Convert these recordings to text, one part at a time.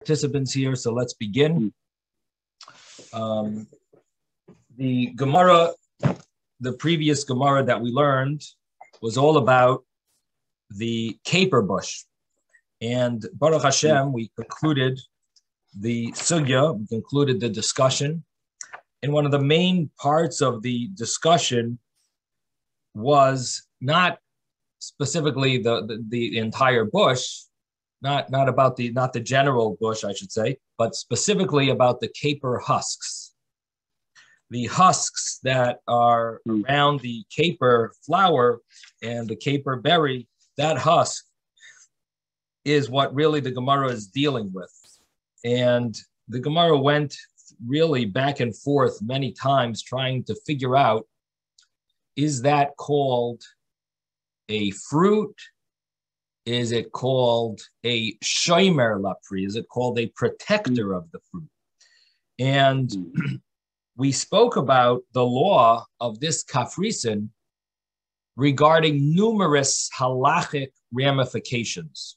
participants here, so let's begin. The Gemara, the previous Gemara that we learned was all about the caper bush. And Baruch Hashem, we concluded the sugya, we concluded the discussion. And one of the main parts of the discussion was not specifically the entire bush, not the general bush, I should say, but specifically about the caper husks. The husks that are around the caper flower and the caper berry, that husk is what really the Gemara is dealing with. And the Gemara went really back and forth many times trying to figure out, is that called a fruit? Is it called a shomer lapri? Is it called a protector of the fruit? And we spoke about the law of this kafrisin regarding numerous halachic ramifications.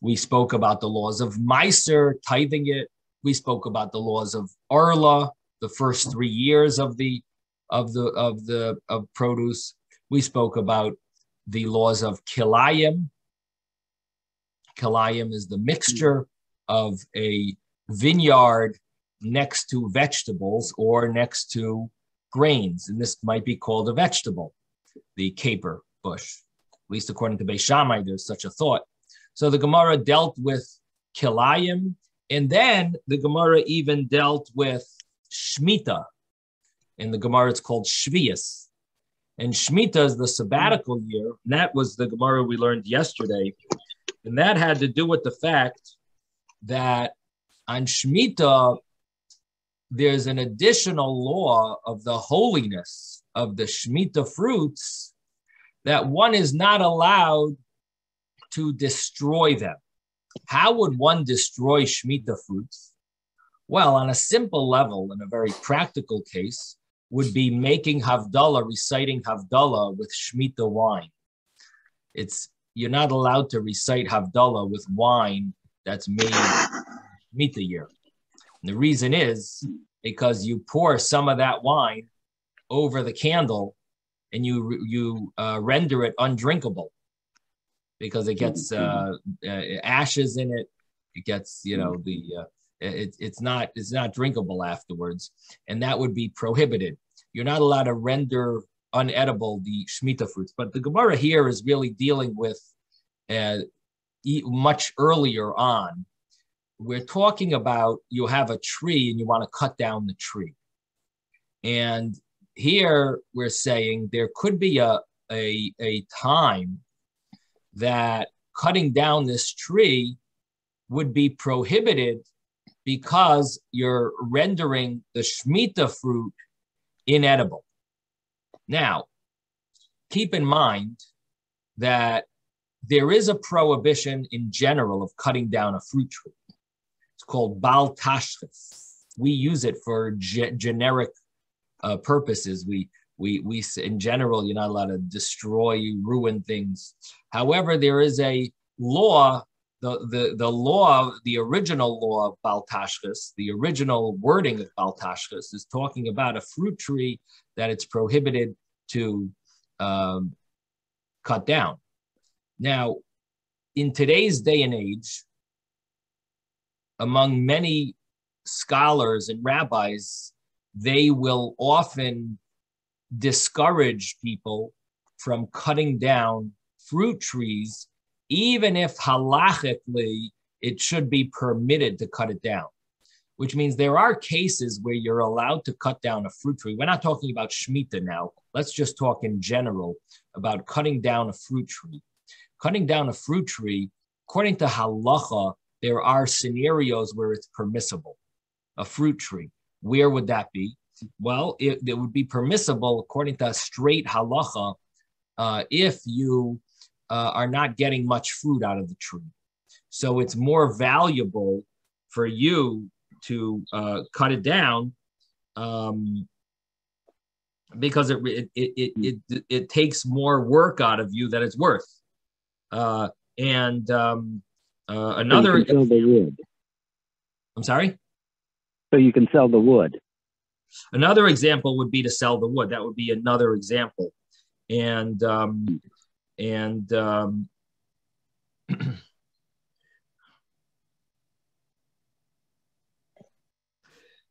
We spoke about the laws of meiser, tithing it. We spoke about the laws of arla, the first 3 years of produce. We spoke about the laws of kilayim. Kilayim is the mixture of a vineyard next to vegetables or next to grains. And this might be called a vegetable, the caper bush. At least according to Beis Shammai, there's such a thought. So the Gemara dealt with kilayim, and then the Gemara even dealt with Shemitah. In the Gemara, it's called Shvius. And Shemitah is the sabbatical year. And that was the Gemara we learned yesterday. And that had to do with the fact that on Shemitah, there's an additional law of the holiness of the Shemitah fruits that one is not allowed to destroy them. How would one destroy Shemitah fruits? Well, on a simple level, in a very practical case, would be making Havdalah, reciting Havdalah with Shemitah wine. You're not allowed to recite Havdalah with wine that's made Shemitah year. And the reason is because you pour some of that wine over the candle and you render it undrinkable because it gets ashes in it. It gets, it's not drinkable afterwards, and that would be prohibited. You're not allowed to render unedible the Shemitah fruits. But the Gemara here is really dealing with much earlier on. We're talking about you have a tree and you want to cut down the tree. And here we're saying there could be a time that cutting down this tree would be prohibited because you're rendering the Shemitah fruit inedible. Now, keep in mind that there is a prohibition in general of cutting down a fruit tree. It's called bal tashchis. We use it for generic purposes. We in general, you're not allowed to destroy, ruin things. However, there is a law, the original law of bal tashchis, the original wording of bal tashchis is talking about a fruit tree that it's prohibited to cut down. Now, in today's day and age, among many scholars and rabbis, they will often discourage people from cutting down fruit trees, even if halachically it should be permitted to cut it down, which means there are cases where you're allowed to cut down a fruit tree. We're not talking about Shemitah now. Let's just talk in general about cutting down a fruit tree. Cutting down a fruit tree, according to halacha, there are scenarios where it's permissible. A fruit tree, where would that be? Well, it would be permissible according to a straight halacha if you are not getting much fruit out of the tree. So it's more valuable for you to cut it down because it takes more work out of you than it's worth. Another I'm sorry? So you can sell the wood. Another example would be to sell the wood. That would be another example. And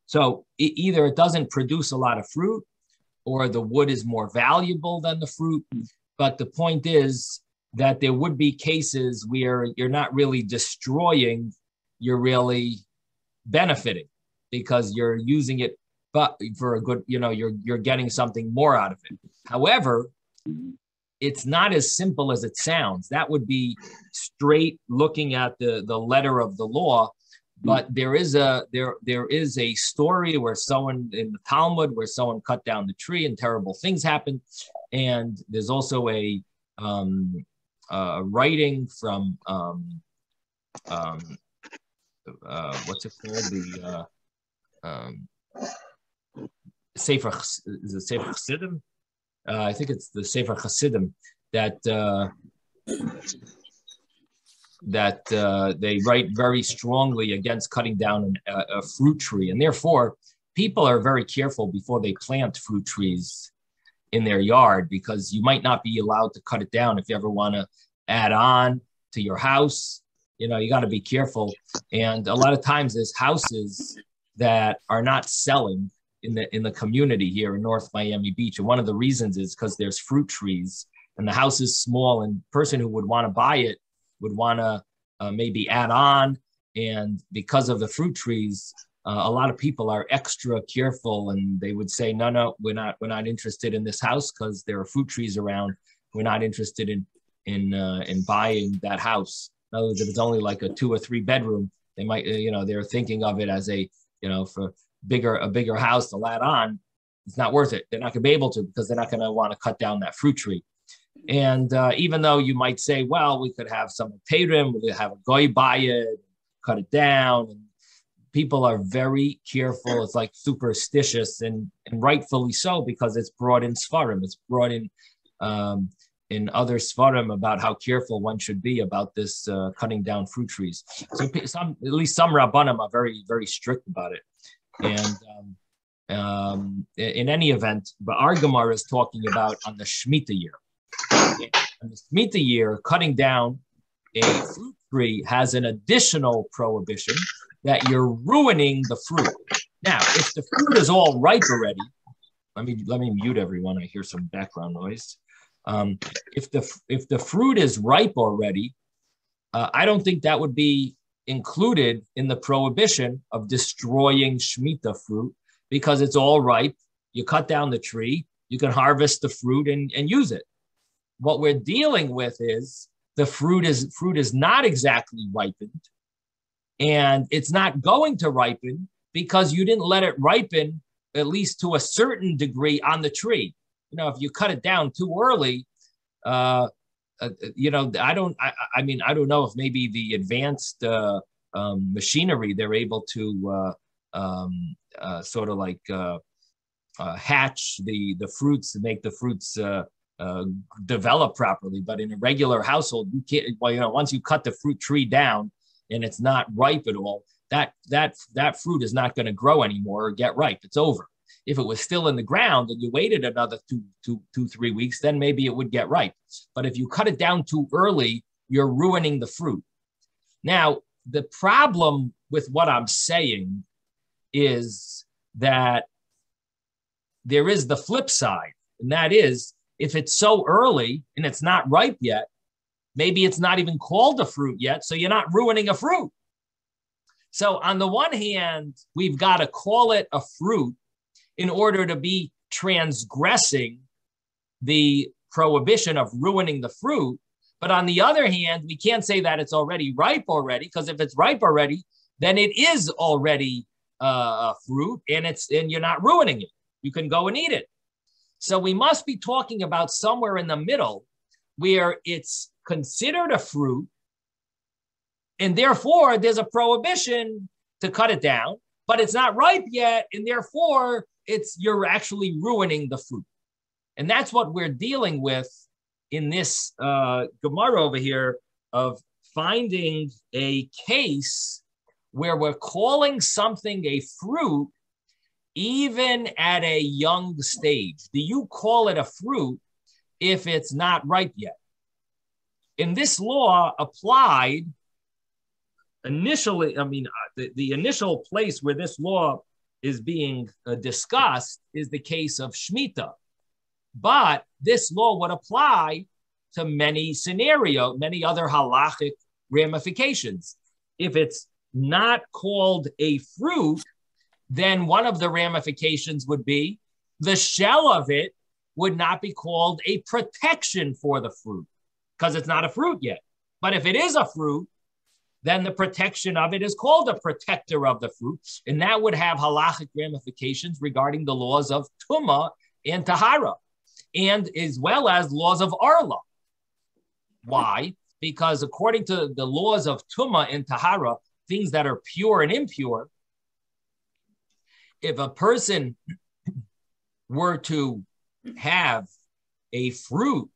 so either it doesn't produce a lot of fruit, or the wood is more valuable than the fruit. But the point is that there would be cases where you're not really destroying, you're really benefiting, because you're using it but for a good, you're getting something more out of it. However, it's not as simple as it sounds. That would be straight looking at the letter of the law. But there is a story where someone in the Talmud, where someone cut down the tree and terrible things happened. And there's also a writing from what's it called? The Sefer, is it Sefer Chassidim? I think it's the Sefer Chassidim that they write very strongly against cutting down a fruit tree. And therefore, people are very careful before they plant fruit trees in their yard, because you might not be allowed to cut it down if you ever want to add on to your house. You got to be careful. And a lot of times there's houses that are not selling in the community here in North Miami Beach. And one of the reasons is because there's fruit trees and the house is small, and the person who would want to buy it would want to maybe add on. And because of the fruit trees, a lot of people are extra careful, and they would say, no, we're not interested in this house because there are fruit trees around. We're not interested in buying that house. In other words, if it's only like a 2 or 3 bedroom, they might, they're thinking of it as for a bigger house to add on. It's not worth it. They're not going to be able to, because they're not going to want to cut down that fruit tree. And even though you might say, well, we could have some Teves, we could have a goy buy it, cut it down. And people are very careful. It's like superstitious, and rightfully so, because it's brought in Sfarim. It's brought in other Sfarim about how careful one should be about this cutting down fruit trees. So at least some Rabbanim are very, very strict about it. And in any event, but our Gemara is talking about on the Shemitah year. In the Shemitah year, cutting down a fruit tree has an additional prohibition that you're ruining the fruit. Now, if the fruit is all ripe already, let me mute everyone. I hear some background noise. If the fruit is ripe already, I don't think that would be included in the prohibition of destroying Shemitah fruit, because it's all ripe. You cut down the tree, you can harvest the fruit and use it. What we're dealing with is the fruit is not exactly ripened, and it's not going to ripen because you didn't let it ripen, at least to a certain degree, on the tree. If you cut it down too early, I don't know if maybe the advanced machinery, they're able to sort of like hatch the fruits and make the fruits develop properly. But in a regular household, you can't. Once you cut the fruit tree down and it's not ripe at all, that fruit is not going to grow anymore or get ripe. It's over. If it was still in the ground and you waited another 3 weeks, then maybe it would get ripe. But if you cut it down too early, you're ruining the fruit. Now, the problem with what I'm saying is that there is the flip side, and that is, if it's so early and it's not ripe yet, maybe it's not even called a fruit yet, so you're not ruining a fruit. So on the one hand, we've got to call it a fruit in order to be transgressing the prohibition of ruining the fruit. But on the other hand, we can't say that it's already ripe already, because if it's ripe already, then it is already a fruit, and you're not ruining it. You can go and eat it. So we must be talking about somewhere in the middle where it's considered a fruit, and therefore there's a prohibition to cut it down, but it's not ripe yet, and therefore you're actually ruining the fruit. And that's what we're dealing with in this Gemara over here, of finding a case where we're calling something a fruit even at a young stage. Do you call it a fruit if it's not ripe yet? In this law applied initially, the initial place where this law is being discussed is the case of Shemitah. But this law would apply to many other halachic ramifications. If it's not called a fruit, then one of the ramifications would be the shell of it would not be called a protection for the fruit because it's not a fruit yet. But if it is a fruit, then the protection of it is called a protector of the fruit. And that would have halachic ramifications regarding the laws of Tuma and Tahara, and as well as laws of Arla. Why? Because according to the laws of Tuma and Tahara, things that are pure and impure, if a person were to have a fruit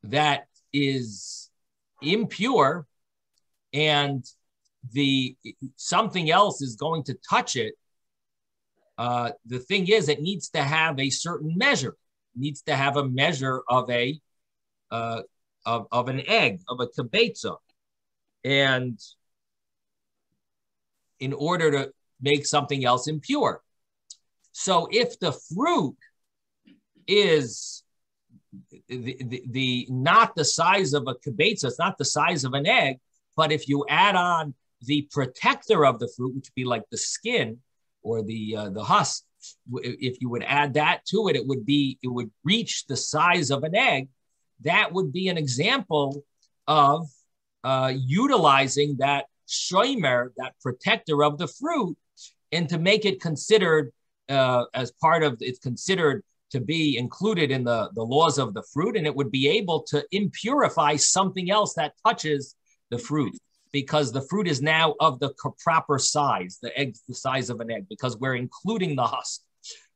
that is impure and something else is going to touch it, the thing is, it needs to have a certain measure. It needs to have a measure of an egg, of a kibetza, and in order to make something else impure. So if the fruit is not the size of a kibetza, it's not the size of an egg, but if you add on the protector of the fruit, which would be like the skin or the husk, if you would add that to it, it would reach the size of an egg. That would be an example of utilizing that shomer, that protector of the fruit, and to make it considered as part of, it's considered to be included in the laws of the fruit, and it would be able to impurify something else that touches the fruit, because the fruit is now of the proper size, the egg, the size of an egg, because we're including the husk.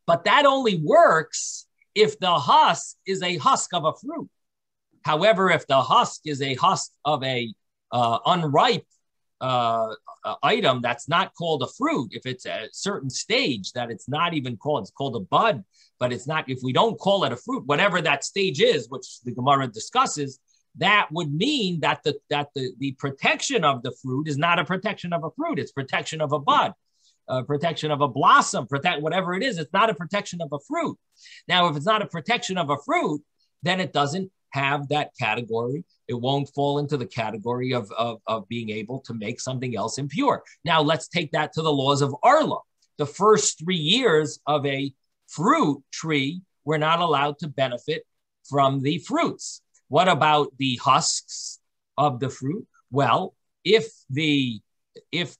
But that only works if the husk is a husk of a fruit. However, if the husk is a husk of a unripe item that's not called a fruit, if it's at a certain stage that it's not even called, it's called a bud, but it's not, if we don't call it a fruit, whatever that stage is, which the Gemara discusses, that would mean that the protection of the fruit is not a protection of a fruit, it's protection of a bud, protection of a blossom, whatever it is, it's not a protection of a fruit. Now, if it's not a protection of a fruit, then it doesn't have that category. It won't fall into the category of being able to make something else impure. Now, let's take that to the laws of Arla. The first 3 years of a fruit tree, we're not allowed to benefit from the fruits. What about the husks of the fruit? Well, if the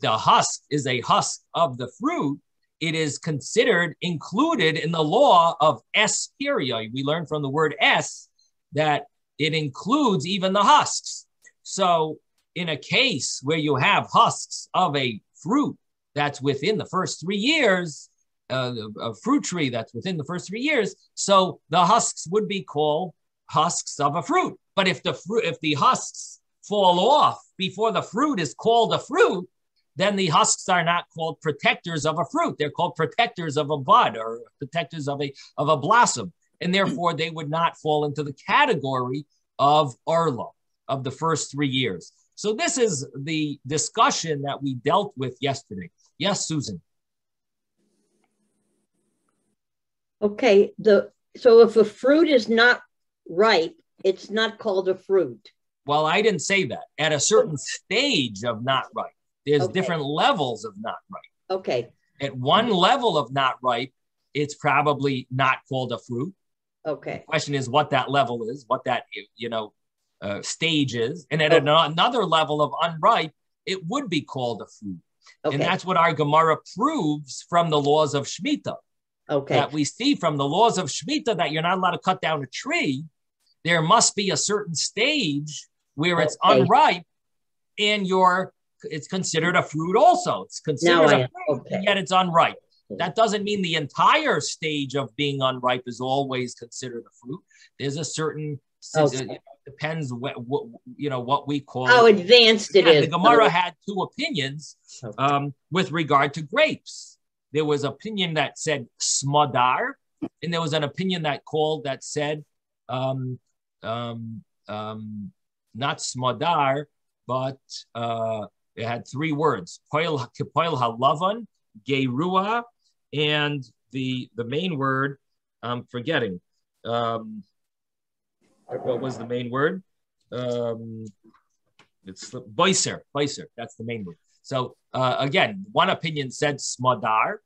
husk is a husk of the fruit, it is considered included in the law of es period. We learned from the word es that it includes even the husks. So in a case where you have husks of a fruit that's within the first 3 years, a fruit tree that's within the first 3 years, so the husks would be called husks of a fruit. But if the husks fall off before the fruit is called a fruit, then the husks are not called protectors of a fruit. They're called protectors of a bud or protectors of a blossom. And therefore, they would not fall into the category of Arla, of the first 3 years. So this is the discussion that we dealt with yesterday. Yes, Susan? Okay, so if a fruit is not ripe, it's not called a fruit. Well, I didn't say that. At a certain stage of not ripe, there's different levels of not ripe. Okay. At one level of not ripe, it's probably not called a fruit. Okay. The question is what that level is, what that stage is. And at another level of unripe, it would be called a fruit. Okay. And that's what our Gemara proves from the laws of Shemitah. Okay. That we see from the laws of Shemitah that you're not allowed to cut down a tree. There must be a certain stage where it's unripe and it's considered a fruit also. It's considered a fruit, and yet it's unripe. That doesn't mean the entire stage of being unripe is always considered a fruit. There's a certain, depends what we call how advanced it is. The Gemara had two opinions with regard to grapes. There was an opinion that said smadar, and there was an opinion that said not smadar, but it had three words: poil halavan, gerua, and the main word I'm forgetting. What was the main word? It's boiser. That's the main word. So again, one opinion said smadar,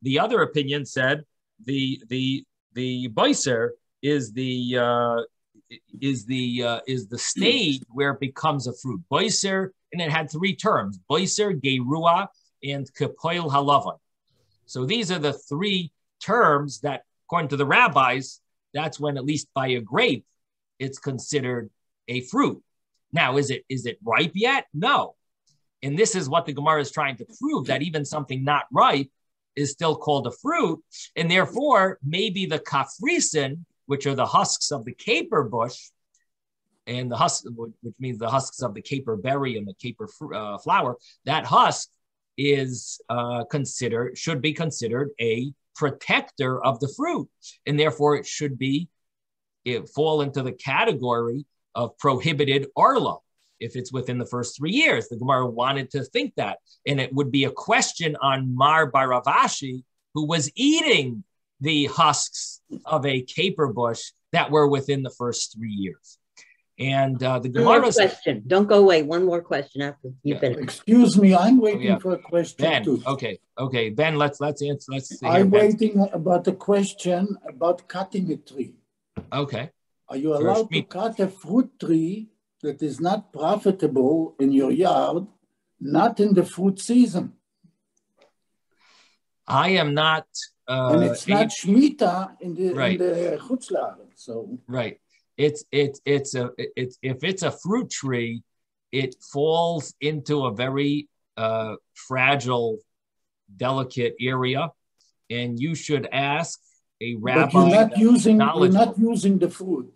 the other opinion said the boiser is the stage where it becomes a fruit. Boiser, and it had three terms: boiser, gerua, and kepoil halavan. So these are the three terms that, according to the rabbis, that's when, at least by a grape, it's considered a fruit. Now, is it ripe yet? No. And this is what the Gemara is trying to prove, that even something not ripe is still called a fruit. And therefore, maybe the kafrisen, which are the husks of the caper bush, and the husk, which means the husks of the caper berry and the caper flower, that husk is should be considered a protector of the fruit. And therefore, it should fall into the category of prohibited arla if it's within the first 3 years. The Gemara wanted to think that. And it would be a question on Mar Baravashi, who was eating the husks of a caper bush that were within the first 3 years. And the Gemara question. Don't go away. One more question after you've been. Excuse me, I'm waiting for a question Ben, too. Okay, Ben, let's answer. I'm waiting about a question about cutting a tree. Okay. Are you allowed to cut a fruit tree that is not profitable in your yard, not in the fruit season? I am not. And it's not Shemitah in the Chutzlar. So right. If it's a fruit tree, it falls into a very fragile, delicate area, and you should ask a rabbi. But you're not using the fruit.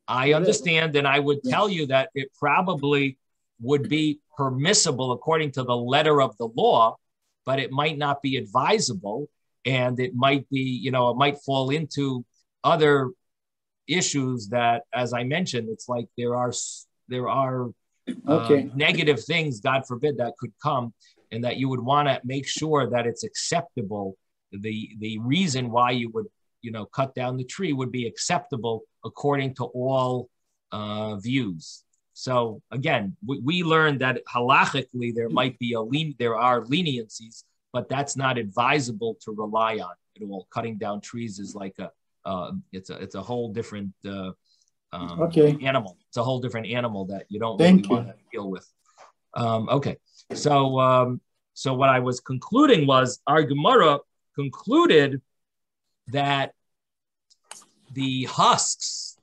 I understand, and I would tell you that it probably would be permissible according to the letter of the law, but it might not be advisable, and it might be, it might fall into other issues that, as I mentioned, it's like there are negative things, God forbid, that could come, and that you would want to make sure that it's acceptable. The reason why you would cut down the tree would be acceptable according to all views. So again, we learned that halachically there are leniencies, but that's not advisable to rely on at all. Cutting down trees is like it's a whole different animal. It's a whole different animal that you don't really want to deal with. Okay, so what I was concluding was our Gemara concluded that the husks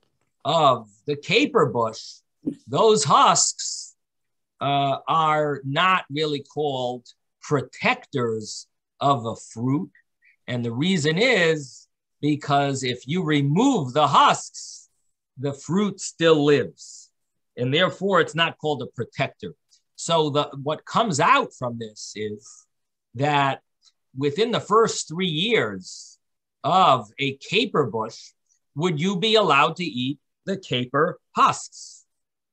of the caper bush, those husks are not really called protectors of a fruit. And the reason is because if you remove the husks, the fruit still lives. And therefore, it's not called a protector. So what comes out from this is that within the first 3 years of a caper bush, would you be allowed to eat the caper husks?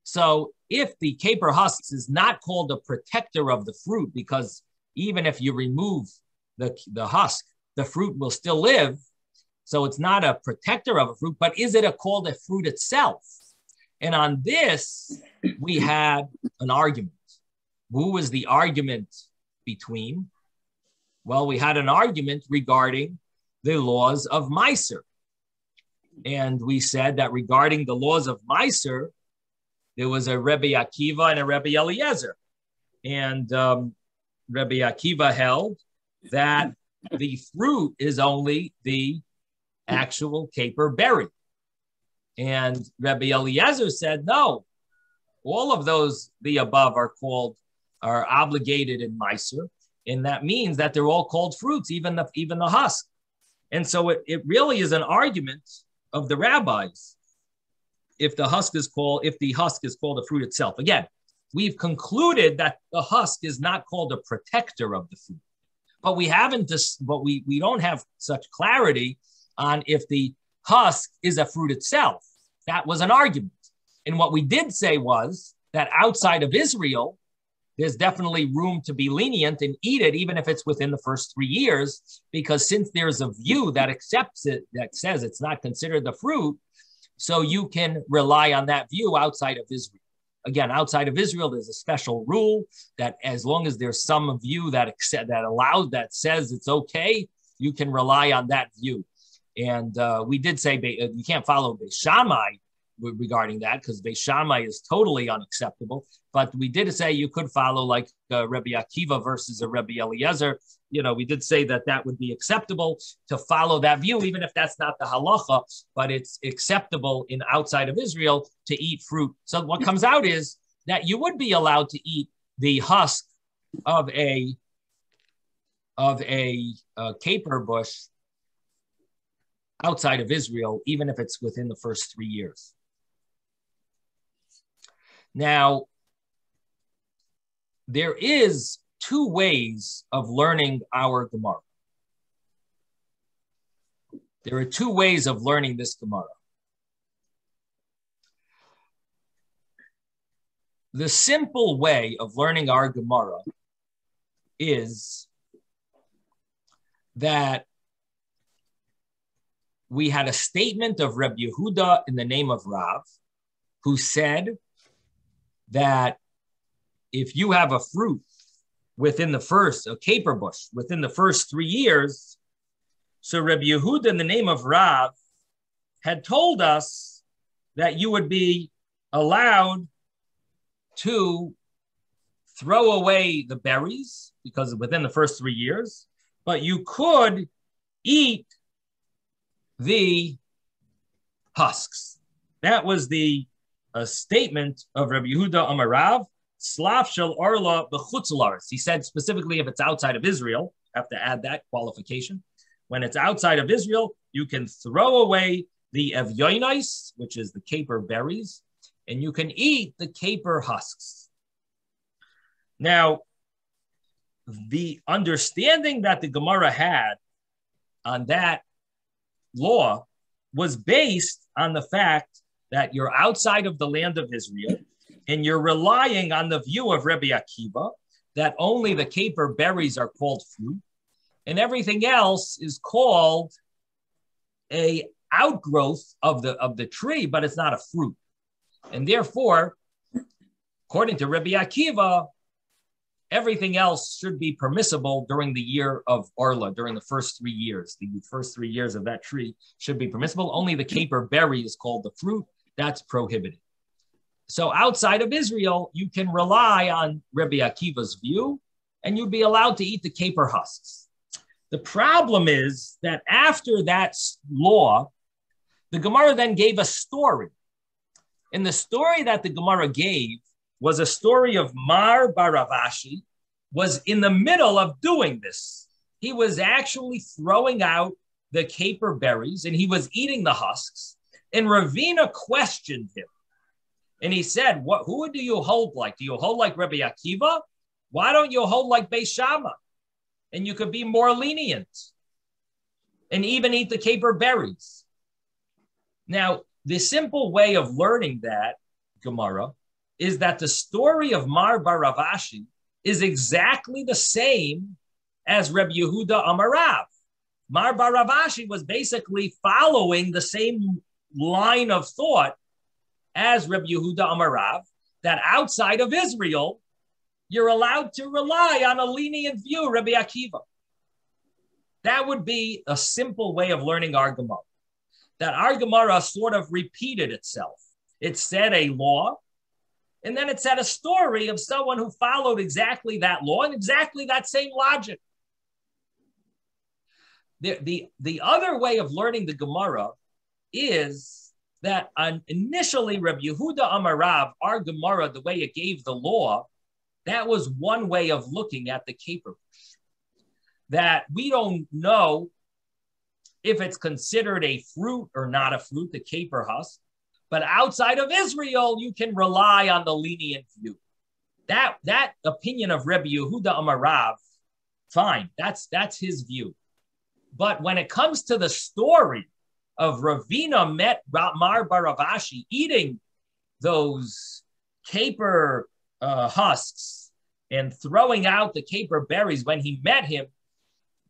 So if the caper husks is not called a protector of the fruit, because even if you remove the husk, the fruit will still live. So it's not a protector of a fruit, but is it called a fruit itself? And on this, we had an argument. Who was the argument between? Well, we had an argument regarding the laws of Meiser. And we said that regarding the laws of Meiser, there was a Rebbe Akiva and a Rebbe Eliezer. And Rebbe Akiva held that the fruit is only the actual caper berry. And Rebbe Eliezer said, no, all of those, the above, are obligated in Meiser. And that means that they're all called fruits, even the husk. And so it really is an argument of the rabbis. if the husk is called a fruit itself. Again, we've concluded that the husk is not called a protector of the fruit, but we don't have such clarity on if the husk is a fruit itself. That was an argument. And what we did say was that outside of Israel, there's definitely room to be lenient and eat it, even if it's within the first 3 years, because since there's a view that accepts it, that says it's not considered the fruit, so you can rely on that view outside of Israel. Again, outside of Israel, there's a special rule that as long as there's some view that says it's okay, you can rely on that view. And we did say you can't follow Beis Shammai regarding that, because Beis Shammai is totally unacceptable. But we did say you could follow like Rabbi Akiva versus a Rabbi Eliezer. We did say that would be acceptable to follow that view, even if that's not the halacha, but it's acceptable in outside of Israel to eat fruit. So what comes out is that you would be allowed to eat the husk of a caper bush outside of Israel, even if it's within the first 3 years. Now, there is 2 ways of learning our Gemara. There are 2 ways of learning this Gemara. The simple way of learning our Gemara is that we had a statement of Reb Yehuda in the name of Rav, who said that if you have a fruit a caper bush within the first 3 years, so Reb Yehuda in the name of Rav had told us that you would be allowed to throw away the berries because within the first 3 years, but you could eat the husks. That was the statement of Rabbi Yehuda Amar Rav, Slav shel orla b'chutz la'aretz. He said specifically if it's outside of Israel, have to add that qualification. When it's outside of Israel, you can throw away the evyoinais, which is the caper berries, and you can eat the caper husks. Now, the understanding that the Gemara had on that law was based on the fact that you're outside of the land of Israel and you're relying on the view of Rabbi Akiva that only the caper berries are called fruit and everything else is called a outgrowth of the tree, but it's not a fruit. And therefore, according to Rabbi Akiva, everything else should be permissible during the year of Orla, during the first 3 years. The first 3 years of that tree should be permissible. Only the caper berry is called the fruit. That's prohibited. So outside of Israel, you can rely on Rabbi Akiva's view, and you'd be allowed to eat the caper husks. The problem is that after that law, the Gemara then gave a story. And the story that the Gemara gave was a story of Mar Baravashi was in the middle of doing this. He was actually throwing out the caper berries and he was eating the husks. And Ravina questioned him. And he said, who do you hold like? Do you hold like Rabbi Akiva? Why don't you hold like Beis Shammai? And you could be more lenient and even eat the caper berries. Now, the simple way of learning that Gemara is that the story of Mar Baravashi is exactly the same as Reb Yehuda Amar Rav. Mar Baravashi was basically following the same line of thought as Reb Yehuda Amar Rav, that outside of Israel, you're allowed to rely on a lenient view, Rabbi Akiva. That would be a simple way of learning our Gemara. That our Gemara sort of repeated itself. It said a law, and then it said a story of someone who followed exactly that law and exactly that same logic. The other way of learning the Gemara is that initially Reb Yehuda Amar Rav, our Gemara, the way it gave the law, that was one way of looking at the caper bush. That we don't know if it's considered a fruit or not a fruit, the caper husk, But outside of Israel, you can rely on the lenient view. That opinion of Rebbe Yehuda Amar Rav, fine, that's his view. But when it comes to the story of Ravina met Mar Baravashi eating those caper husks and throwing out the caper berries when he met him,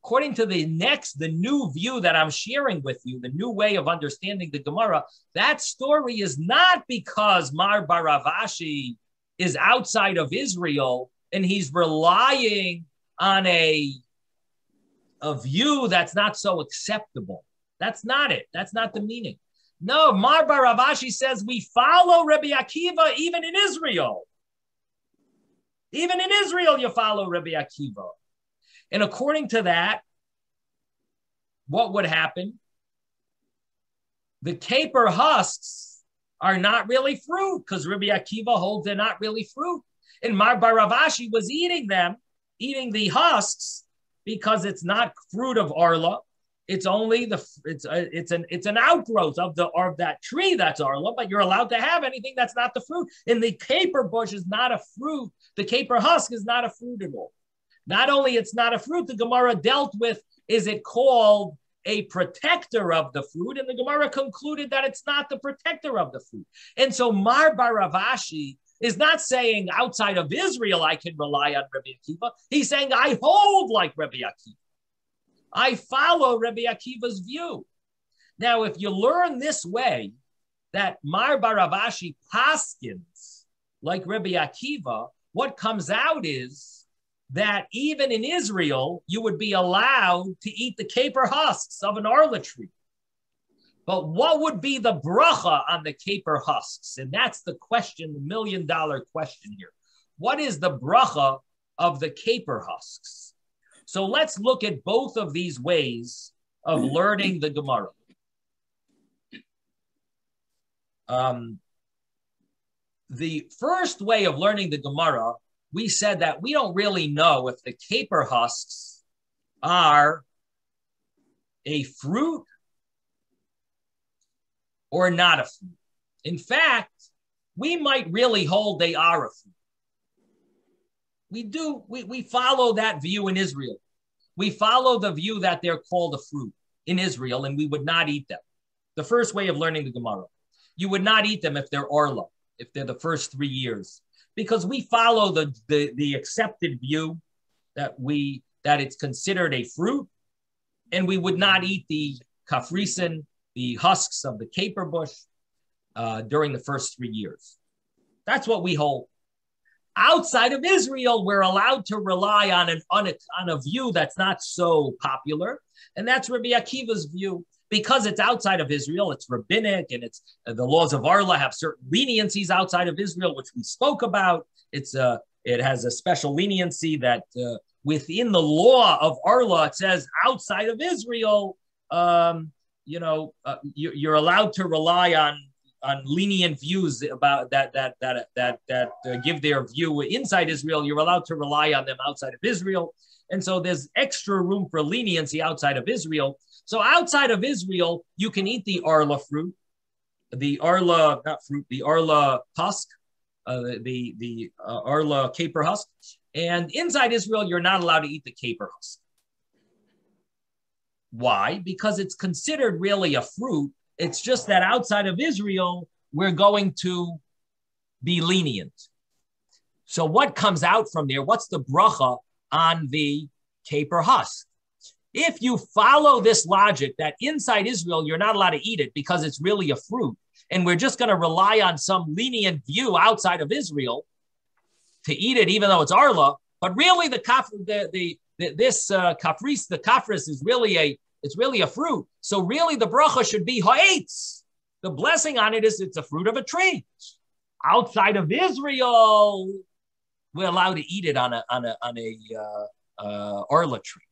according to the new view that I'm sharing with you, the new way of understanding the Gemara, that story is not because Mar Baravashi is outside of Israel and he's relying on a view that's not so acceptable. That's not it. That's not the meaning. No, Mar Baravashi says we follow Rabbi Akiva even in Israel. Even in Israel, you follow Rabbi Akiva. And according to that, what would happen? The caper husks are not really fruit because Rabbi Akiva holds they're not really fruit. And Mar Baravashi was eating the husks because it's not fruit of Arla. It's only it's an outgrowth of that tree that's Arla, but you're allowed to have anything that's not the fruit. And the caper bush is not a fruit. The caper husk is not a fruit at all. Not only it's not a fruit, the Gemara dealt with, is it called a protector of the fruit? And the Gemara concluded that it's not the protector of the fruit. And so Mar Baravashi is not saying outside of Israel I can rely on Rabbi Akiva. He's saying I hold like Rabbi Akiva. I follow Rabbi Akiva's view. Now, if you learn this way, that Mar Baravashi paskins like Rabbi Akiva, what comes out is that even in Israel, you would be allowed to eat the caper husks of an arla tree. But what would be the bracha on the caper husks? And that's the question, the $1 million question here. What is the bracha of the caper husks? So let's look at both of these ways of learning the Gemara. The first way of learning the Gemara, we said that we don't really know if the caper husks are a fruit or not a fruit. In fact, we might really hold they are a fruit. We follow that view in Israel. We follow the view that they're called a fruit in Israel, and we would not eat them. The first way of learning the Gemara. You would not eat them if they're orla, if they're the first 3 years. Because we follow the accepted view that it's considered a fruit, and we would not eat the kafrisen, the husks of the caper bush, during the first 3 years. That's what we hold. Outside of Israel, we're allowed to rely on a view that's not so popular, and that's Rabbi Akiva's view. Because it's outside of Israel, it's rabbinic, and it's the laws of Arla have certain leniencies outside of Israel, which we spoke about. It has a special leniency that within the law of Arla, it says outside of Israel, you're allowed to rely on lenient views about that give their view inside Israel. You're allowed to rely on them outside of Israel, and so there's extra room for leniency outside of Israel. So outside of Israel, you can eat the arla fruit, the arla husk, the arla caper husk. And inside Israel, you're not allowed to eat the caper husk. Why? Because it's considered really a fruit. It's just that outside of Israel, we're going to be lenient. So what comes out from there? What's the bracha on the caper husk? If you follow this logic that inside Israel, you're not allowed to eat it because it's really a fruit, and we're just going to rely on some lenient view outside of Israel to eat it, even though it's arla, but really the kafris is really a fruit. So really the bracha should be ha'etz. The blessing on it is it's a fruit of a tree. Outside of Israel, we're allowed to eat it on a arla tree.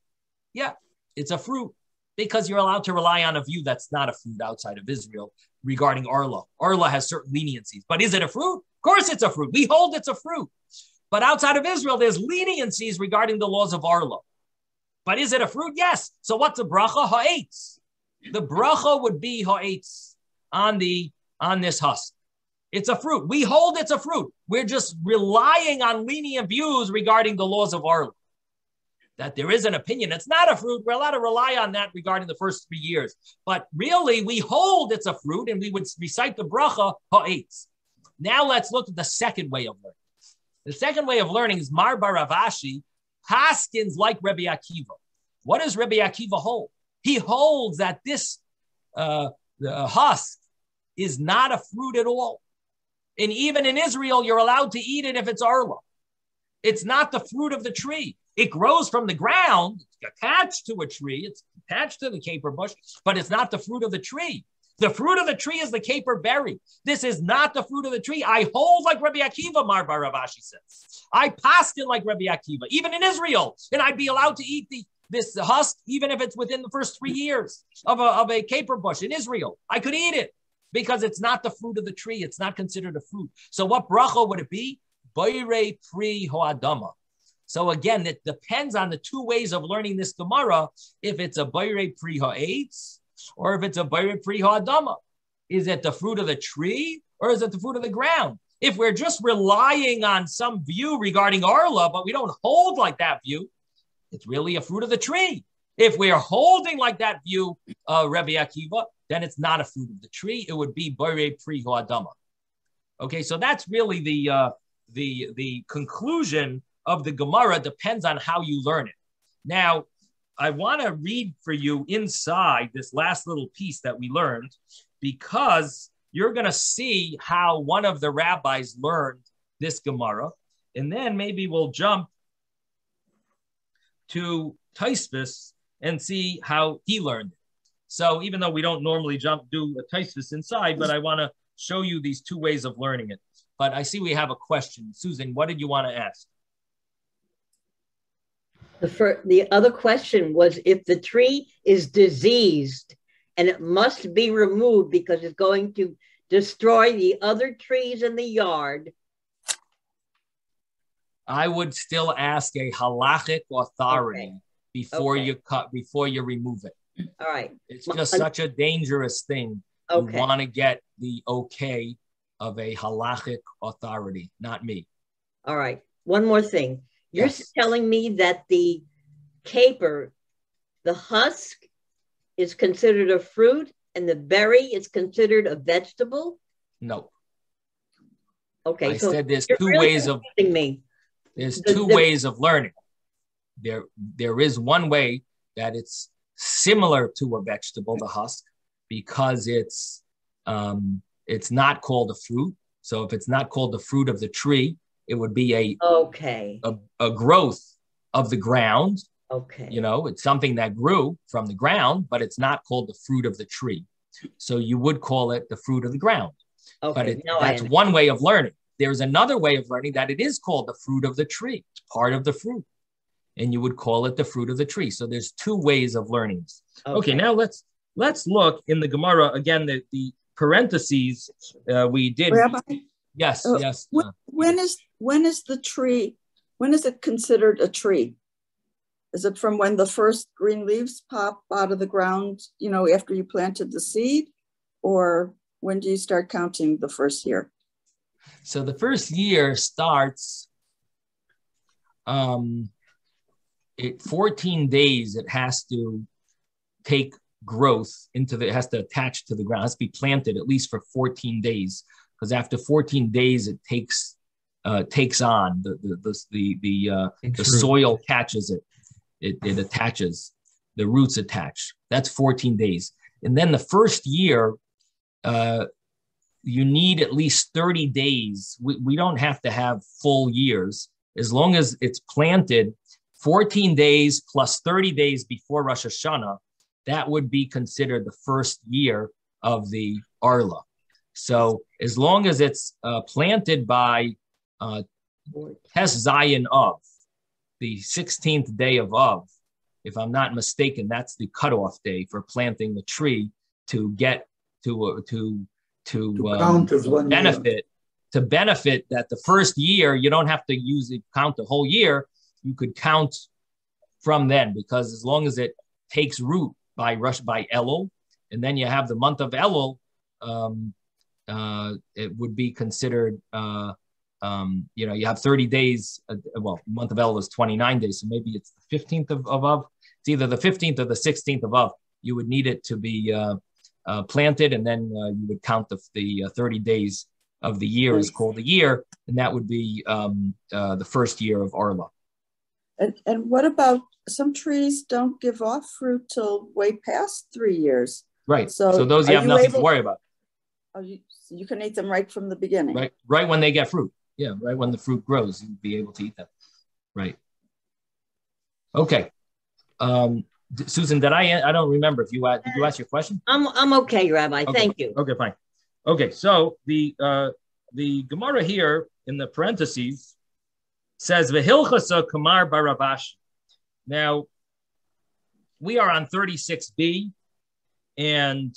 Yeah, it's a fruit because you're allowed to rely on a view that's not a fruit outside of Israel regarding arla. Arla has certain leniencies, but is it a fruit? Of course it's a fruit. We hold it's a fruit. But outside of Israel, there's leniencies regarding the laws of arla. But is it a fruit? Yes. So what's the bracha? Ha'etz. The bracha would be ha'etz on the on this husk. It's a fruit. We hold it's a fruit. We're just relying on lenient views regarding the laws of Arla. That there is an opinion. It's not a fruit. We're allowed to rely on that regarding the first 3 years. But really, we hold it's a fruit, and we would recite the bracha ha'etz. Now let's look at the second way of learning. The second way of learning is Mar bar Rav Ashi, Haskins like Rebbe Akiva. What does Rebbe Akiva hold? He holds that this the husk is not a fruit at all. And even in Israel, you're allowed to eat it if it's arla. It's not the fruit of the tree. It grows from the ground, it's attached to a tree, it's attached to the caper bush, but it's not the fruit of the tree. The fruit of the tree is the caper berry. This is not the fruit of the tree. I hold like Rabbi Akiva, Mar bar Rav Ashi says. I paskin like Rabbi Akiva, even in Israel, and I'd be allowed to eat this husk, even if it's within the first 3 years of a caper bush in Israel. I could eat it because it's not the fruit of the tree. It's not considered a fruit. So what bracha would it be? Boire pri ho'adama. So again, it depends on the two ways of learning this Gemara, if it's a boire pri ha'etz or if it's a boire pri ha'adama. Is it the fruit of the tree or is it the fruit of the ground? If we're just relying on some view regarding Arla, but we don't hold like that view, it's really a fruit of the tree. If we are holding like that view, Rebbe Akiva, then it's not a fruit of the tree. It would be boire pri ha'adama. Okay, so that's really the conclusion of the Gemara. Depends on how you learn it. Now, I want to read for you inside this last little piece that we learned, because you're going to see how one of the rabbis learned this Gemara, and then maybe we'll jump to Teves and see how he learned it. So even though we don't normally do a Teves inside, but I want to show you these two ways of learning it. But I see we have a question. Susan, what did you want to ask? The other question was, if the tree is diseased and it must be removed because it's going to destroy the other trees in the yard. I would still ask a halachic authority before you remove it. All right. It's just such a dangerous thing. Okay. You want to get the okay of a halachic authority, not me. All right. One more thing. You're Yes. telling me that the caper, the husk, is considered a fruit and the berry is considered a vegetable? No. Okay. I said there's you're two really ways of confusing me. there's two ways of learning. There is one way that it's similar to a vegetable, the husk, because it's not called a fruit. So if it's not called the fruit of the tree, it would be a growth of the ground. Okay. You know, it's something that grew from the ground, but it's not called the fruit of the tree. So you would call it the fruit of the ground. Okay. But that's one way of learning. There's another way of learning that it is called the fruit of the tree. It's part of the fruit. And you would call it the fruit of the tree. So there's two ways of learning this. Okay, now let's look in the Gemara again, the parentheses we did. Rabbi, Yes, yes. When is the tree? When is it considered a tree? Is it from when the first green leaves pop out of the ground, after you planted the seed? Or when do you start counting the first year? So the first year starts 14 days. It has to take growth it has to attach to the ground. It has to be planted at least for 14 days. Because after 14 days, it takes on the soil catches it. It attaches, the roots attach. That's 14 days. And then the first year, you need at least 30 days. We don't have to have full years. As long as it's planted 14 days plus 30 days before Rosh Hashanah, that would be considered the first year of the Arla. So as long as it's planted by Tes Zayin Av, the 16th day of Av, if I'm not mistaken, that's the cutoff day for planting the tree to get to count as 1 benefit year. To benefit that the first year you don't have to count the whole year. You could count from then, because as long as it takes root by Elul, and then you have the month of Elul. it would be considered, you have 30 days. Month of El is 29 days, so maybe it's the 15th of Av. It's either the 15th or the 16th of Av. You would need it to be planted, and then you would count the 30 days of the year is called a year, and that would be the first year of Arla. And what about some trees don't give off fruit till way past 3 years? Right. So those you have nothing to worry about. Oh, you can eat them right from the beginning. Right when they get fruit. Yeah, right when the fruit grows, you'll be able to eat them. Right. Okay. Susan, did I don't remember if did you ask your question? I'm okay, Rabbi. Okay. Thank you. Okay, fine. Okay, so the Gemara here in the parentheses says V'hilchasa Kamar Baravashi. Now we are on 36b, and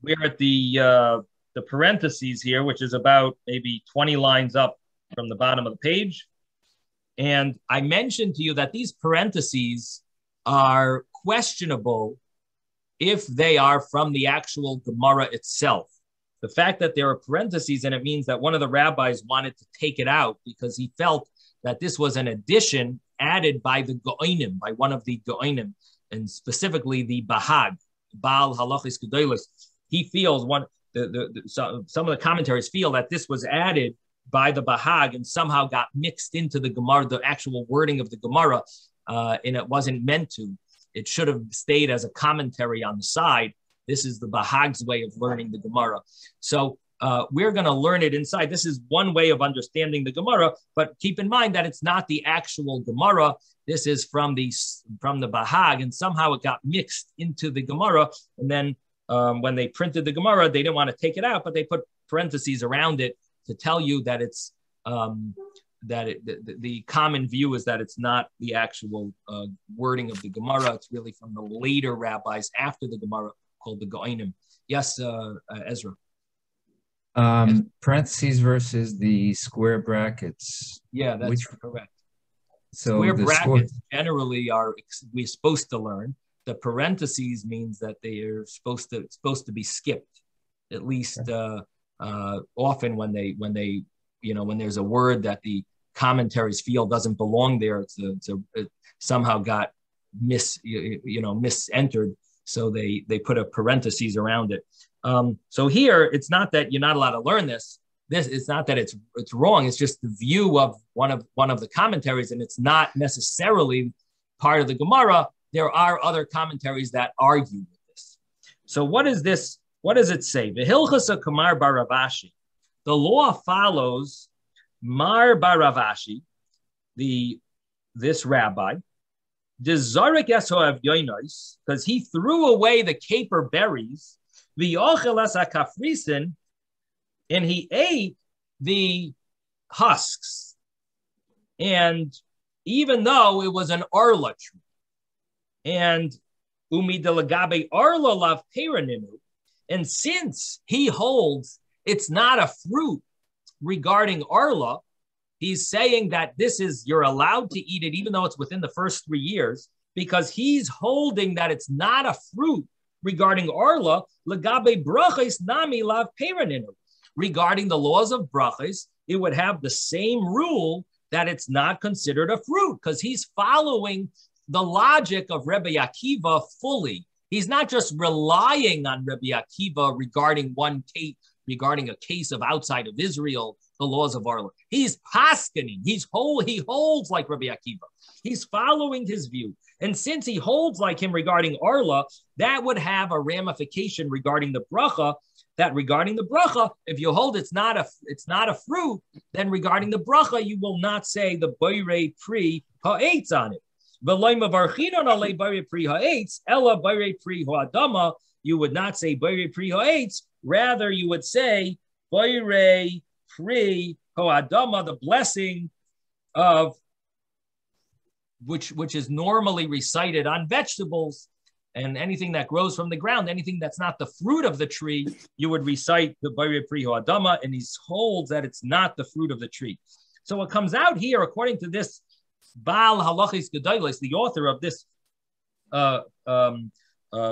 we're at the parentheses here, which is about maybe 20 lines up from the bottom of the page. And I mentioned to you that these parentheses are questionable if they are from the actual Gemara itself. The fact that there are parentheses, and it means that one of the rabbis wanted to take it out because he felt that this was an addition added by the Go'inim, by one of the Go'inim, and specifically the Bahag, Baal Halachis Gedolos. He feels some of the commentaries feel that this was added by the Bahag and somehow got mixed into the Gemara, the actual wording of the Gemara, and it wasn't meant to. It should have stayed as a commentary on the side. This is the Bahag's way of learning the Gemara. So we're going to learn it inside. This is one way of understanding the Gemara, but keep in mind that it's not the actual Gemara. This is from the Bahag, and somehow it got mixed into the Gemara. And then when they printed the Gemara, they didn't want to take it out, but they put parentheses around it to tell you that it's the common view is that it's not the actual wording of the Gemara. It's really from the later rabbis after the Gemara called the Go'inim. Yes, Ezra. Parentheses versus the square brackets. Yeah, that's correct. So square brackets generally we're supposed to learn. The parentheses means that they are supposed to be skipped, at least often when there's a word that the commentaries feel doesn't belong there. It somehow got misentered. So they put a parentheses around it. So here, it's not that you're not allowed to learn this. It's not that it's wrong. It's just the view of one of the commentaries, and it's not necessarily part of the Gemara. There are other commentaries that argue with this. So what is this? What does it say? V'hilchasa kamar baravashi. The law follows Mar baravashi, this rabbi, because he threw away the caper berries, and he ate the husks. And even though it was an arla tree, and umidelagabe arla lav peraninu, and since he holds it's not a fruit regarding arla, he's saying that you're allowed to eat it even though it's within the first 3 years, because he's holding that it's not a fruit regarding arla. Legabe brachos nami lav peraninu. Regarding the laws of brachos, it would have the same rule that it's not considered a fruit, because he's following the logic of Rebbe Akiva fully. He's not just relying on Rebbe Akiva regarding a case of outside of Israel, the laws of Arla. He's paskening. He holds like Rebbe Akiva. He's following his view. And since he holds like him regarding Arla, that would have a ramification regarding the bracha, that regarding the bracha, if you hold it's not a fruit, then regarding the bracha, you will not say the boirei pri ha'etz on it. You would not say boirei pri ha'etz. Rather, you would say boirei pri ha'adama, the blessing of which is normally recited on vegetables and anything that grows from the ground, anything that's not the fruit of the tree, you would recite the boirei pri ha'adama, and he holds that it's not the fruit of the tree. So what comes out here, according to this Baal Halachis Gedolos, the author of this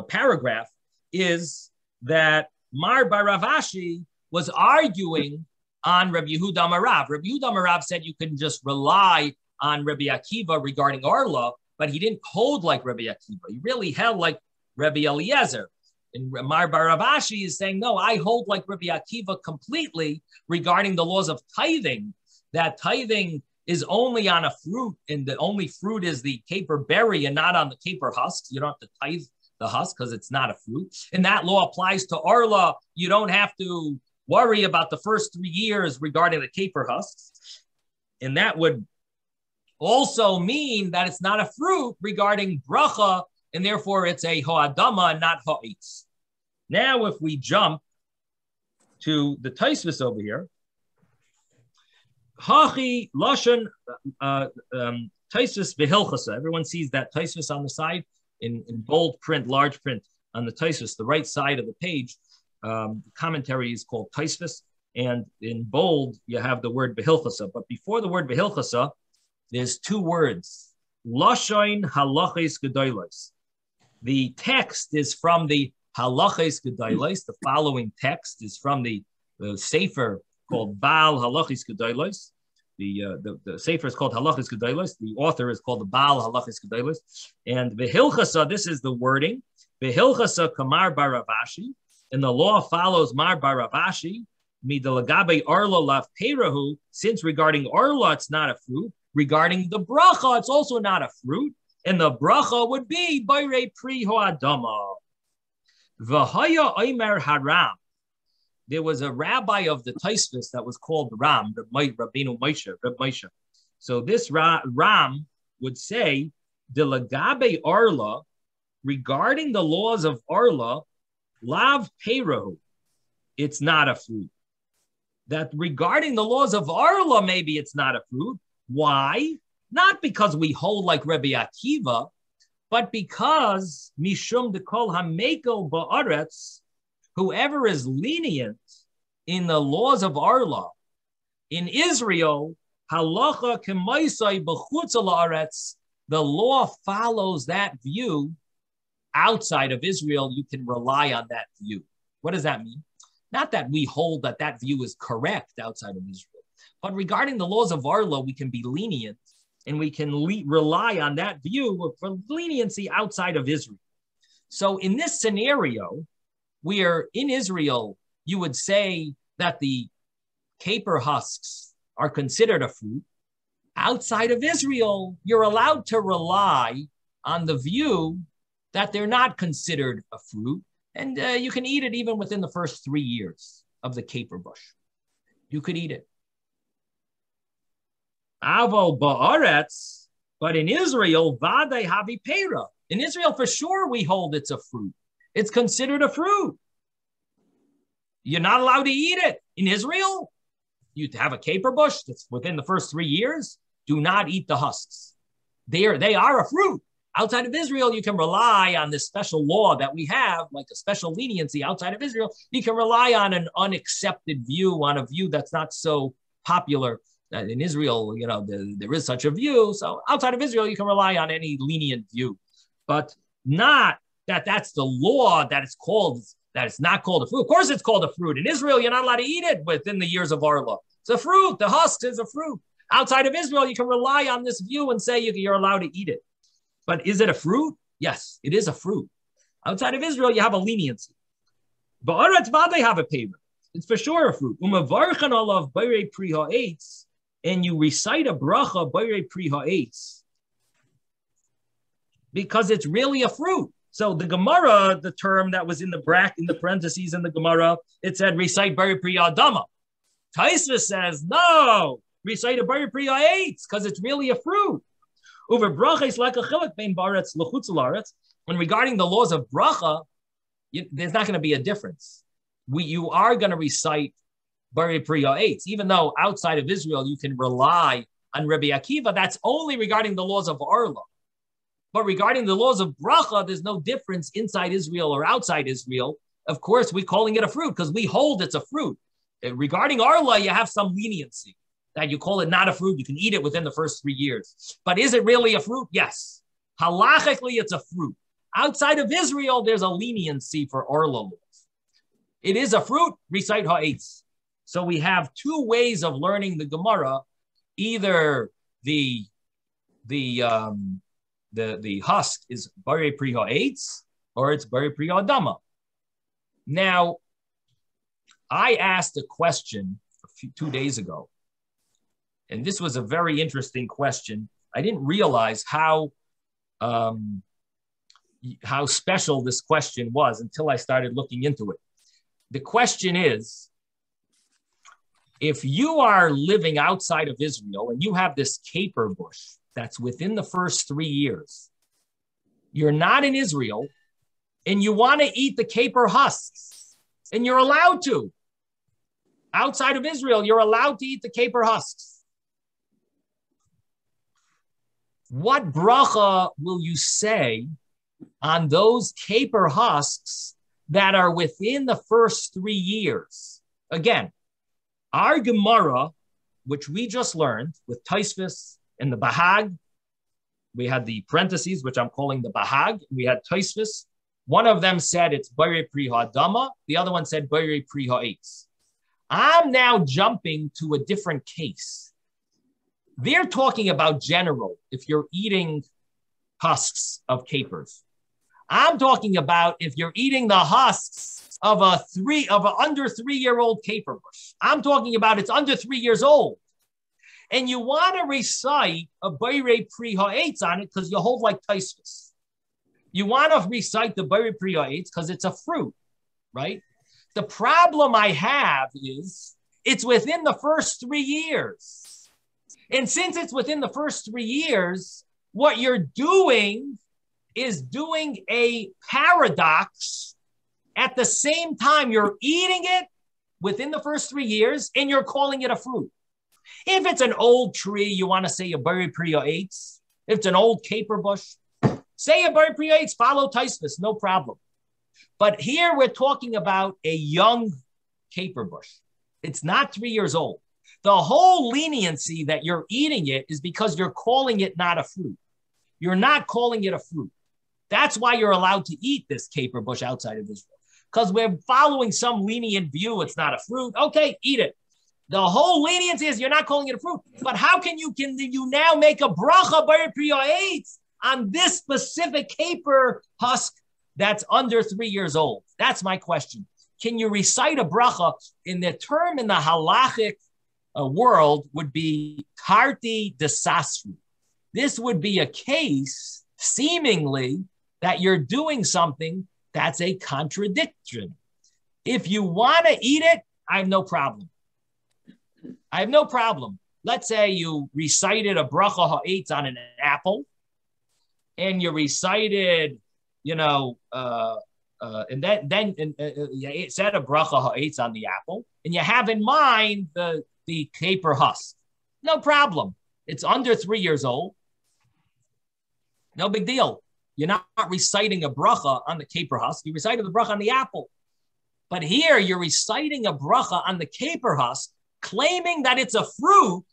paragraph, is that Mar bar Rav Ashi was arguing on Rabbi Yehuda Amar Rav. Rabbi Yehuda Amar Rav said you can just rely on Rabbi Akiva regarding Arla, but he didn't hold like Rabbi Akiva. He really held like Rabbi Eliezer. And Mar bar Rav Ashi is saying, no, I hold like Rabbi Akiva completely regarding the laws of tithing, that tithing is only on a fruit, and the only fruit is the caper berry and not on the caper husks. You don't have to tithe the husk because it's not a fruit. And that law applies to Arla. You don't have to worry about the first 3 years regarding the caper husks. And that would also mean that it's not a fruit regarding bracha, and therefore it's a ha'adama and not ha'itz. Now, if we jump to the Teves over here, Hachi Lashon Teves Behilchasa. Everyone sees that Teves on the side in bold print, large print on the Teves, the right side of the page. The commentary is called Teves, and in bold you have the word Behilchasa. But before the word Behilchasa, there's 2 words: Lashon Halachos Gedolos. The text is from the Halachos Gedolos. The following text is from the Sefer called Baal Halachos Gedolos. The Sefer is called Halachos Gedolos. The author is called the Baal Halachos Gedolos. And Behilchasa, this is the wording. Behilchasa Kamar bar Rav Ashi. And the law follows Mar bar Rav Ashi. Midalagabe Arla lav perahu. Since regarding Arla, it's not a fruit. Regarding the bracha, it's also not a fruit. And the bracha would be Bayrei Pri Ho'adama. V'haya Omer Haram. There was a rabbi of the Teves that was called Ram, Rabbeinu Moshe. So this Ram would say, Dilagabe Arla, regarding the laws of Arla, Lav Perahu, it's not a fruit. That regarding the laws of Arla, maybe it's not a fruit. Why? Not because we hold like Rabbi Akiva, but because Mishum Dekol Hameko Ba'aretz, whoever is lenient in the laws of Arla, in Israel, halacha kemaisai b'chutz la'aretz, the law follows that view. Outside of Israel, you can rely on that view. What does that mean? Not that we hold that that view is correct outside of Israel, but regarding the laws of Arla, we can be lenient and we can rely on that view for leniency outside of Israel. So in this scenario, where in Israel, you would say that the caper husks are considered a fruit, outside of Israel, you're allowed to rely on the view that they're not considered a fruit, and you can eat it even within the first 3 years of the caper bush. You could eat it. Avo ba'aretz, but in Israel, vadei havi pera. In Israel, for sure, we hold it's a fruit. It's considered a fruit. You're not allowed to eat it. In Israel, you have a caper bush that's within the first 3 years. Do not eat the husks. They are a fruit. Outside of Israel, you can rely on this special law that we have, like a special leniency outside of Israel. You can rely on an unaccepted view, on a view that's not so popular. In Israel, there is such a view. So outside of Israel, you can rely on any lenient view, but not that's the law that it's not called a fruit. Of course, it's called a fruit. In Israel, you're not allowed to eat it within the years of Arla. It's a fruit. The husk is a fruit. Outside of Israel, you can rely on this view and say you're allowed to eat it. But is it a fruit? Yes, it is a fruit. Outside of Israel, you have a leniency. Ba'aretz v'adei have a payment. It's for sure a fruit. Umavarchan olav bayrei pri ha'etz, and you recite a bracha bayrei pri ha'etz because it's really a fruit. So the Gemara, the term that was in the parentheses in the Gemara, it said recite bayrei pri ha'adama. Teves says no, recite a bayrei pri ha'etz because it's really a fruit. Over Brochos like a chilek bein baretz l'chutz la'aretz. When regarding the laws of bracha, there's not going to be a difference. You are going to recite Bayrei Pri Ha'etz, even though outside of Israel you can rely on Rabbi Akiva. That's only regarding the laws of Arla. But regarding the laws of bracha, there's no difference inside Israel or outside Israel. Of course, we're calling it a fruit because we hold it's a fruit. Regarding Arla, you have some leniency. That you call it not a fruit, you can eat it within the first 3 years. But is it really a fruit? Yes. Halachically, it's a fruit. Outside of Israel, there's a leniency for Arla laws. It is a fruit, recite ha'etz. So we have two ways of learning the Gemara. Either the husk is bari pri ha'etz, or it's bari pri ha'adama. Now, I asked a question 2 days ago, and this was a very interesting question. I didn't realize how special this question was until I started looking into it. The question is, if you are living outside of Israel and you have this caper bush that's within the first 3 years, you're not in Israel, and you want to eat the caper husks, and you're allowed to. Outside of Israel, you're allowed to eat the caper husks. What bracha will you say on those caper husks that are within the first 3 years? Again, our Gemara, which we just learned with Teves and the Bahag, we had the parentheses, which I'm calling the Bahag. We had Teves. One of them said it's Bari Pri Ha'adama. The other one said Bari Pri Ha'etz. I'm now jumping to a different case. They're talking about general, if you're eating husks of capers. I'm talking about if you're eating the husks of an under 3-year-old caper bush. I'm talking about it's under 3 years old. And you want to recite a Bari Pri Ha'etz on it because you hold like Teves. You want to recite the Bari Pri Ha'etz because it's a fruit, right? The problem I have is it's within the first 3 years. And since it's within the first 3 years, what you're doing is doing a paradox. At the same time, you're eating it within the first 3 years and you're calling it a fruit. If it's an old tree, you want to say a Bari Pri Ha'etz. If it's an old caper bush, say a Bari Pri Ha'etz, follow Teves, no problem. But here we're talking about a young caper bush. It's not 3 years old. The whole leniency that you're eating it is because you're calling it not a fruit. You're not calling it a fruit. That's why you're allowed to eat this caper bush outside of Israel. Because we're following some lenient view, it's not a fruit. Okay, eat it. The whole leniency is you're not calling it a fruit. But how can you now make a bracha Bari Pri Ha'etz on this specific caper husk that's under 3 years old? That's my question. Can you recite a bracha? In the term in the halachic world would be tarti desasru. This would be a case, seemingly, that you're doing something that's a contradiction. If you want to eat it, I have no problem. I have no problem. Let's say you recited a bracha ha'etz on an apple, and you recited, and then you said a bracha ha'etz on the apple, and you have in mind the caper husk. No problem. It's under 3 years old. No big deal. You're not reciting a bracha on the caper husk. You recited the bracha on the apple. But here you're reciting a bracha on the caper husk, claiming that it's a fruit,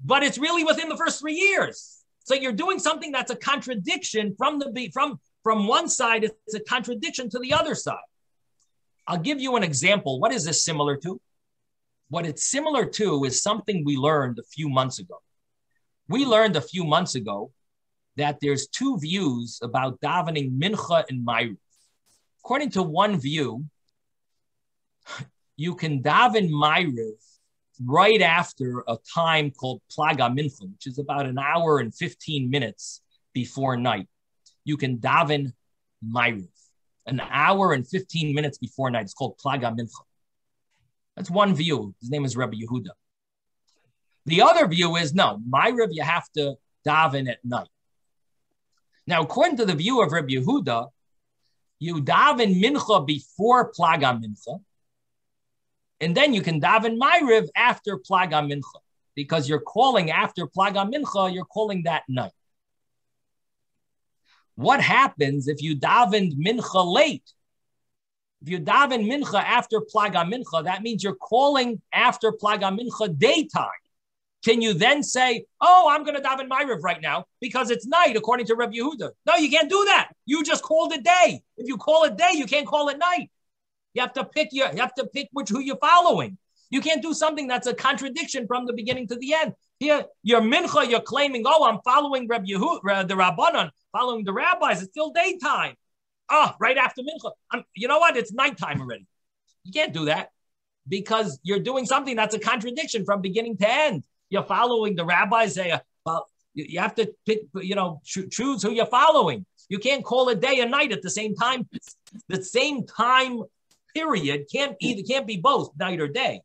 but it's really within the first 3 years. So you're doing something that's a contradiction from one side. It's a contradiction to the other side. I'll give you an example. What is this similar to? What it's similar to is something we learned a few months ago. We learned a few months ago that there's two views about davening mincha and ma'ariv. According to one view, you can daven ma'ariv right after a time called plaga mincha, which is about an hour and 15 minutes before night. You can daven ma'ariv an hour and 15 minutes before night. It's called plaga mincha. That's one view. His name is Rabbi Yehuda. The other view is no, ma'ariv you have to daven at night. Now, according to the view of Rabbi Yehuda, you daven mincha before plaga mincha, and then you can daven ma'ariv after plaga mincha, because you're calling after plaga mincha, you're calling that night. What happens if you davened mincha late? If you daven mincha after plaga mincha, that means you're calling after plaga mincha daytime. Can you then say, oh, I'm going to daven ma'ariv right now because it's night, according to Rabbi Yehuda? No, you can't do that. You just called it day. If you call it day, you can't call it night. You have to pick who you're following. You can't do something that's a contradiction from the beginning to the end. Here, your mincha, you're claiming, oh, I'm following Reb Yehuda, the Rabbanon, following the rabbis. It's still daytime. Right after mincha. You know what? It's nighttime already. You can't do that because you're doing something that's a contradiction from beginning to end. You're following the rabbis. You have to pick, choose who you're following. You can't call it day and night at the same time. The same time period can't be both night or day.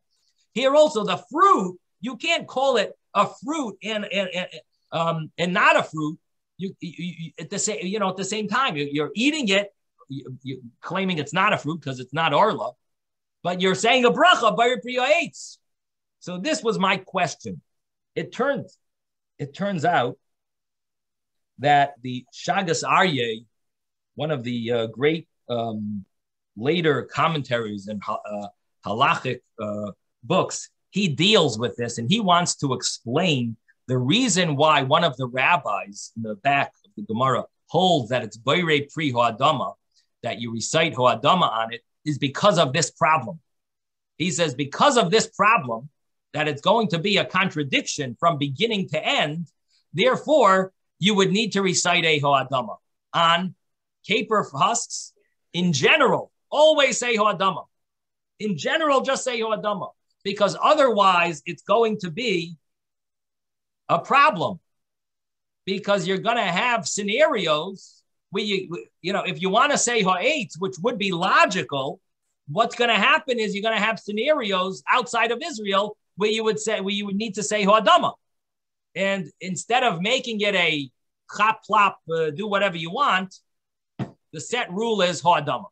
Here also, the fruit, you can't call it a fruit and not a fruit. You at the same time you're eating it, you're claiming it's not a fruit because it's not orla, but you're saying a bracha by your eitz. So this was my question. It turns out that the Shagas Aryeh, one of the great later commentaries and halachic books, he deals with this and he wants to explain the reason why one of the rabbis in the back of the Gemara holds that it's Boirei Pri Ho'adama, that you recite Ho'adama on it, is because of this problem. He says because of this problem, that it's going to be a contradiction from beginning to end, therefore, you would need to recite a Ho'adama. On caper husks, in general, always say Ho'adama. In general, just say Ho'adama, because otherwise it's going to be a problem, because you're going to have scenarios where if you want to say Ha'etz, which would be logical, what's going to happen is you're going to have scenarios outside of Israel where you would need to say Ho'adama. And instead of making it a chap plop, do whatever you want, the set rule is Ho'adama.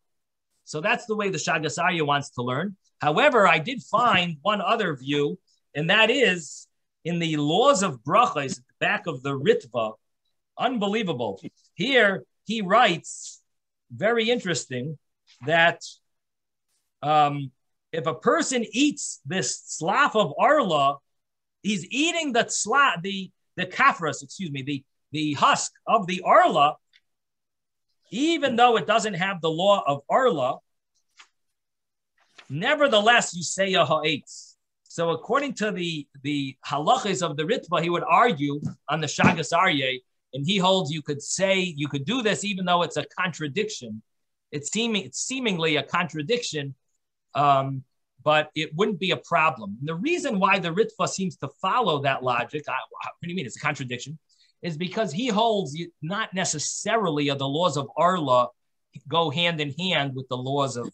So that's the way the Shagas Aryeh wants to learn. However, I did find one other view, and that is in the laws of Brochos, at the back of the Ritva. Unbelievable. Here he writes, very interesting, that if a person eats this slaf of arla, he's eating the kafras, the husk of the arla, even though it doesn't have the law of arla. Nevertheless, you say a ha'etz. So according to the halachas of the Ritva, he would argue on the Shagas Aryeh, and he holds you could do this even though it's a contradiction. It's seemingly a contradiction, but it wouldn't be a problem. And the reason why the Ritva seems to follow that logic, what do you mean it's a contradiction, is because he holds not necessarily the laws of Arla go hand in hand with the laws of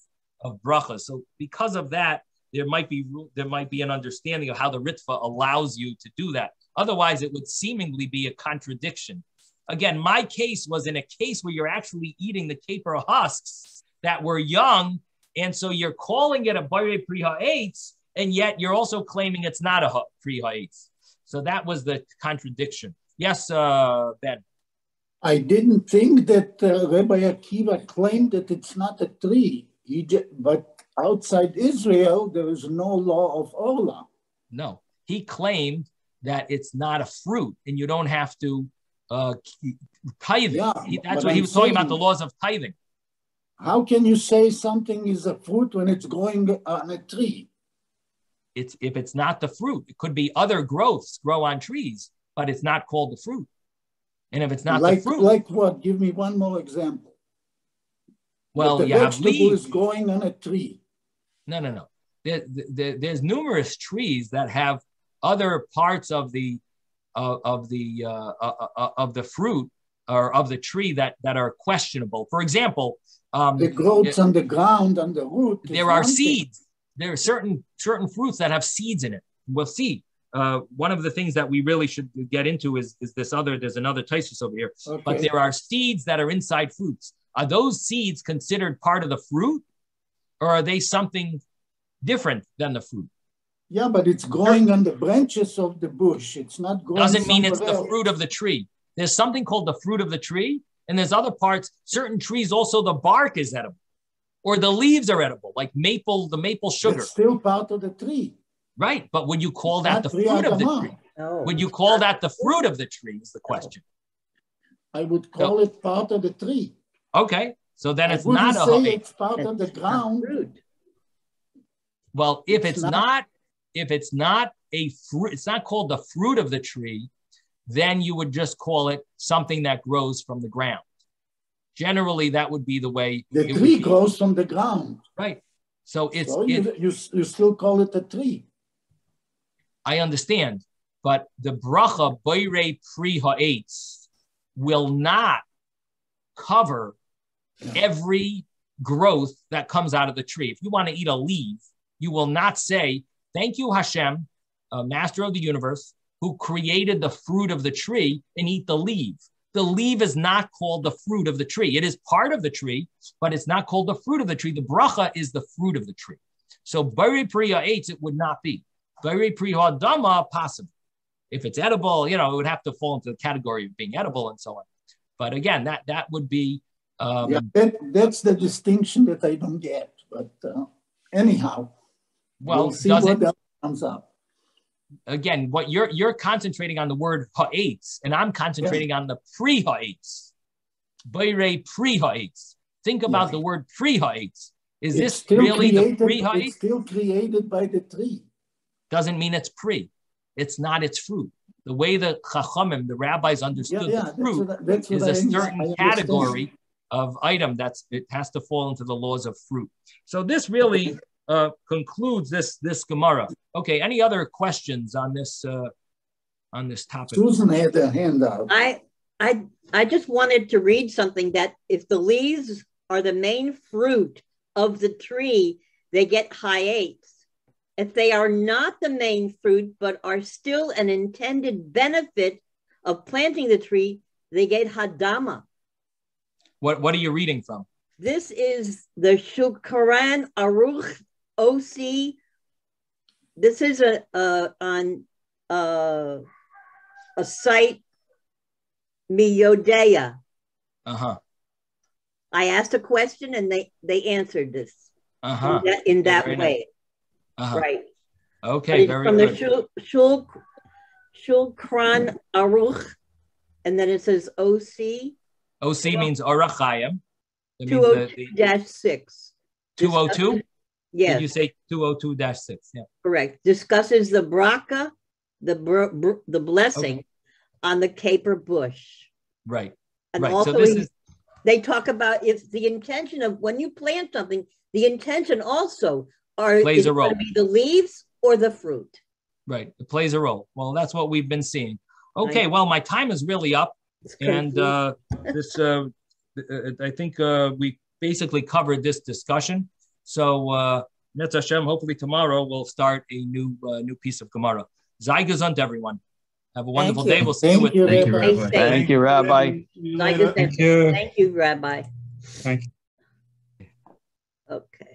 Brochos. So because of that, there might be an understanding of how the Ritva allows you to do that. Otherwise, it would seemingly be a contradiction. Again, my case was in a case where you're actually eating the caper husks that were young, and so you're calling it a Boirei Pri Ha'etz, and yet you're also claiming it's not a Pri Ha'etz. So that was the contradiction. Yes, Ben. I didn't think that Rabbi Akiva claimed that it's not a tree. But outside Israel, there is no law of Orla. No, he claimed that it's not a fruit, and you don't have to tithe. Yeah, that's what he was talking about, the laws of tithing. How can you say something is a fruit when it's growing on a tree? If it's not the fruit, it could be other growths grow on trees, but it's not called the fruit. And if it's not the fruit, like what? Give me one more example. Well, you have leaves. Is growing on a tree. No. There's numerous trees that have other parts of the fruit or of the tree that are questionable. For example, the growths on the ground, on the root. There are seeds. There are certain fruits that have seeds in it. We'll see. One of the things that we really should get into is this other. There's another Teves over here, okay. But there are seeds that are inside fruits. Are those seeds considered part of the fruit, or are they something different than the fruit? Yeah, but it's growing on the branches of the bush. It's not growing. Doesn't mean it's the fruit of the tree. There's something called the fruit of the tree, and there's other parts. Certain trees also the bark is edible, or the leaves are edible, like the maple sugar. It's still part of the tree. Right, but would you call that the fruit of the tree? No, would you call that the fruit of the tree is the question. I would call it part of the tree. Okay, so then it's not a it's part of the ground. Well, if it's not a fruit, it's not called the fruit of the tree, then you would just call it something that grows from the ground. Generally, that would be the way. The tree grows from the ground. Right. So you still call it a tree. I understand, but the bracha boirei pri ha'etz will not cover every growth that comes out of the tree. If you want to eat a leaf, you will not say, "Thank you, Hashem, master of the universe, who created the fruit of the tree," and eat the leaf. The leaf is not called the fruit of the tree. It is part of the tree, but it's not called the fruit of the tree. The bracha is the fruit of the tree. So boirei pri ha'etz, it would not be. Boirei pri ha'adama, possible. If it's edible, it would have to fall into the category of being edible and so on. But again, that would be. That's the distinction that I don't get. But anyhow, we'll see what else comes up. Again, what you're concentrating on the word ha'etz, and I'm concentrating on the pri ha'etz. Boirei pri ha'etz. Think about the word pri ha'etz. Is this really the pri ha'etz? It's still created by the tree. Doesn't mean it's pri. It's not its fruit. The way the chachamim, the rabbis understood the fruit is a certain category of item it has to fall into the laws of fruit. So this really concludes this Gemara. Okay, any other questions on this topic? Susan had her hand out. I just wanted to read something that if the leaves are the main fruit of the tree, they get ha'etz. If they are not the main fruit, but are still an intended benefit of planting the tree, they get hadama. What are you reading from? This is the Shulchan Aruch OC. This is on a site Miyodea. Uh-huh. I asked a question and they answered this uh-huh. in that way. Nice. Uh-huh. Right. Okay, very from good. From the Shulchan Aruch, and then it says OC. OC means Orach Chaim. 202-6. 202? Yes. Did you say 202-6? Yeah. Correct. Discusses the bracha, the blessing on the caper bush. Right. And right. also So they talk about if the intention of when you plant something, the intention also plays a role. Going to be the leaves or the fruit. Right. It plays a role. Well, that's what we've been seeing. Okay. Well, my time is really up. And I think we basically covered this discussion. So, Netz Hashem, hopefully tomorrow we'll start a new piece of Gemara. Zai gesund, everyone. Have a wonderful day. We'll see you with Thank you, Rabbi. Thank you, Rabbi. Thank you, Rabbi. Thank you. Okay.